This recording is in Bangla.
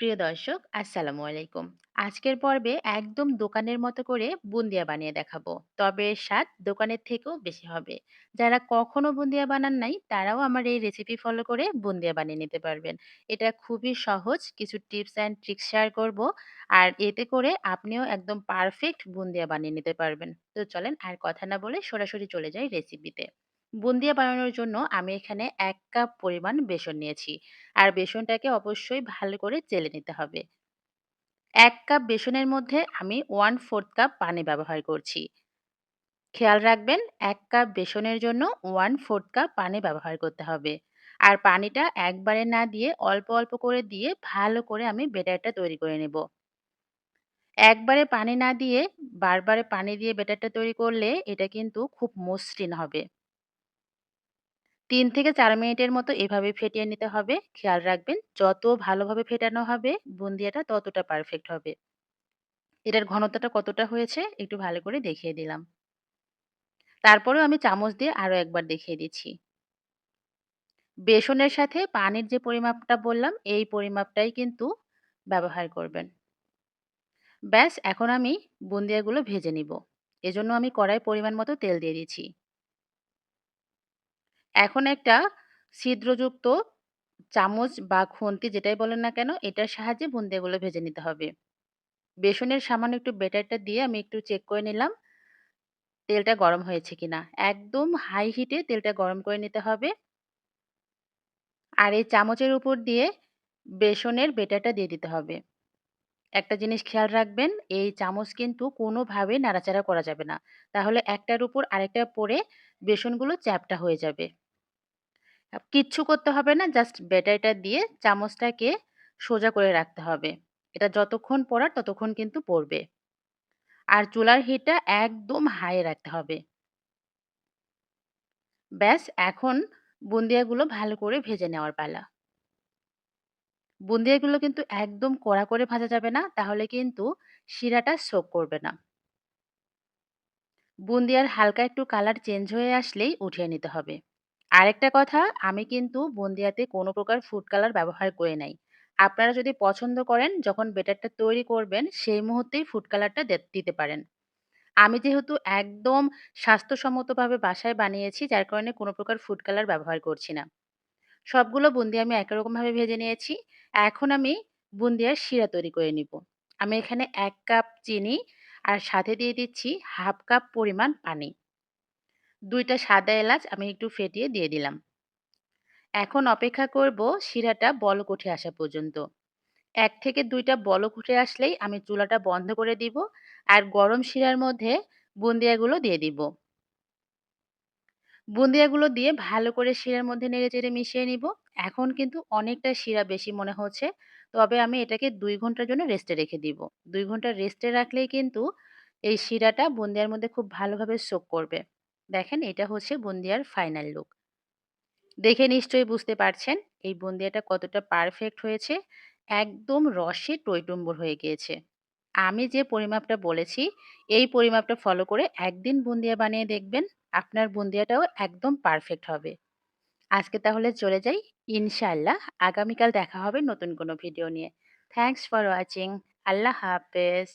প্রিয় দর্শক, আসসালামু আলাইকুম। আজকের পর্বে একদম দোকানের মতো করে বুন্দিয়া বানিয়ে দেখাবো, তবে এর স্বাদ দোকানের থেকেও বেশি হবে। যারা কখনো বুন্দিয়া বানান নাই তারাও আমার এই রেসিপি ফলো করে বুন্দিয়া বানিয়ে নিতে পারবেন। এটা খুবই সহজ, কিছু টিপস অ্যান্ড ট্রিক্স শেয়ার করব। আর এতে করে আপনিও একদম পারফেক্ট বুন্দিয়া বানিয়ে নিতে পারবেন। তো চলেন আর কথা না বলে সরাসরি চলে যাই রেসিপিতে। বুন্দিয়া বানানোর জন্য আমি এখানে 1 কাপ পরিমাণ বেসন নিয়েছি। আর বেসনটাকে অবশ্যই ভালো করে চেলে নিতে হবে। ১ কাপ বেসনের মধ্যে আমি 1/4 কাপ পানি ব্যবহার করছি। খেয়াল রাখবেন, ১ কাপ বেসনের জন্য 1/4 কাপ পানি ব্যবহার করতে হবে। আর পানিটা একবারে না দিয়ে অল্প, অল্প করে দিয়ে ভালো করে আমি ব্যাটারটা তৈরি করে নেব। একবারে পানি না দিয়ে বারবার পানি দিয়ে ব্যাটারটা তৈরি করলে এটা কিন্তু খুব মসৃণ হবে। ৩ থেকে ৪ মিনিটের মতো এভাবে ফেটিয়ে নিতে হবে। খেয়াল রাখবেন, যত ভালোভাবে ফেটানো হবে বুন্দিয়াটা ততটা পারফেক্ট হবে। এটার ঘনত্বটা কতটা হয়েছে একটু ভালো করে দেখিয়ে দিলাম। তারপরেও আমি চামচ দিয়ে আরো একবার দেখিয়ে দিচ্ছি। বেসনের সাথে পানির যে পরিমাপটা বললাম এই পরিমাপটাই কিন্তু ব্যবহার করবেন। ব্যাস, এখন আমি বুন্দিয়াগুলো ভেজে নিব। এজন্য আমি কড়াইয়ে পরিমাণ মতো তেল দিয়ে দিচ্ছি। এখন একটা ছিদ্রযুক্ত চামচ বা খুন্তি যেটাই বলেন না কেন, এটার সাহায্যে বুন্দিয়াগুলো ভেজে নিতে হবে। বেসনের সামান্য একটু ব্যাটারটা দিয়ে আমি একটু চেক করে নিলাম তেলটা গরম হয়েছে কিনা। একদম হাই হিটে তেলটা গরম করে নিতে হবে। আর এই চামচের উপর দিয়ে বেসনের ব্যাটারটা দিয়ে দিতে হবে। একটা জিনিস খেয়াল রাখবেন, এই চামচ কিন্তু কোনোভাবে নাড়াচাড়া করা যাবে না। তাহলে একটার উপর আরেকটা পড়ে বেসনগুলো চ্যাপ্টা হয়ে যাবে। কিচ্ছু করতে হবে না, জাস্ট ব্যাটারটা দিয়ে চামচটাকে সোজা করে রাখতে হবে। এটা যতক্ষণ পড়ার ততক্ষণ কিন্তু পড়বে। আর চুলার হিটটা একদম হাই এ রাখতে হবে। ব্যাস, এখন বুন্দিয়াগুলো ভালো করে ভেজে নেওয়ার পালা। বুন্দিয়াগুলো কিন্তু একদম কড়া করে ভাজা যাবে না, তাহলে কিন্তু শিরাটা সোক করবে না। বুন্দিয়ার হালকা একটু কালার চেঞ্জ হয়ে আসলেই উঠিয়ে নিতে হবে। আরেকটা কথা, আমি কিন্তু বুন্দিয়াতে কোনো প্রকার ফুড কালার ব্যবহার করি নাই। আপনারা যদি পছন্দ করেন যখন ব্যাটারটা তৈরি করবেন সেই মুহূর্তেই ফুড কালারটা দিতে পারেন। আমি যেহেতু একদম স্বাস্থ্যসম্মতভাবে বাসায় বানিয়েছি যার কারণে কোনো প্রকার ফুড কালার ব্যবহার করছি না। সবগুলো বুন্দি আমি একই রকমভাবে ভেজে নিয়েছি। এখন আমি বুন্দিয়ার শিরা তৈরি করে নিব। আমি এখানে ১ কাপ চিনি আর সাথে দিয়ে দিচ্ছি 1/2 কাপ পরিমাণ পানি। ২ টা সাদা এলাচ আমি একটু ফেটিয়ে দিয়ে দিলাম। এখন অপেক্ষা করব শিরাটা বলক উঠে আসা পর্যন্ত। ১ থেকে ২ টা বলক উঠে আসলেই আমি চুলাটা বন্ধ করে দিব আর গরম শিরার মধ্যে বুন্দিয়াগুলো দিয়ে দিব। বুন্দিয়াগুলো দিয়ে ভালো করে শিরার মধ্যে নেড়েচেড়ে মিশিয়ে নিব। এখন কিন্তু অনেকটা শিরা বেশি মনে হচ্ছে। তবে আমি এটাকে ২ ঘন্টার জন্য রেস্টে রেখে দিব। ২ ঘন্টা রেস্টে রাখলেই কিন্তু এই শিরাটা বুন্দিয়ার মধ্যে খুব ভালোভাবে সোক করবে। দেখেন, এটা হচ্ছে বুন্দিয়ার ফাইনাল লুক। দেখে নিশ্চয়ই বুঝতে পারছেন এই বুন্দিয়াটা কতটা পারফেক্ট হয়েছে। একদম রসে টইটুম্বুর হয়ে গিয়েছে। আমি যে পরিমাপটা বলেছি এই পরিমাপটা ফলো করে একদিন বুন্দিয়া বানিয়ে দেখবেন, আপনার বুন্দিয়াটাও একদম পারফেক্ট হবে। আজকে তাহলে চলে যাই। ইনশাআল্লাহ আগামীকাল দেখা হবে নতুন কোনো ভিডিও নিয়ে। Thanks for watching. আল্লাহ হাফেজ।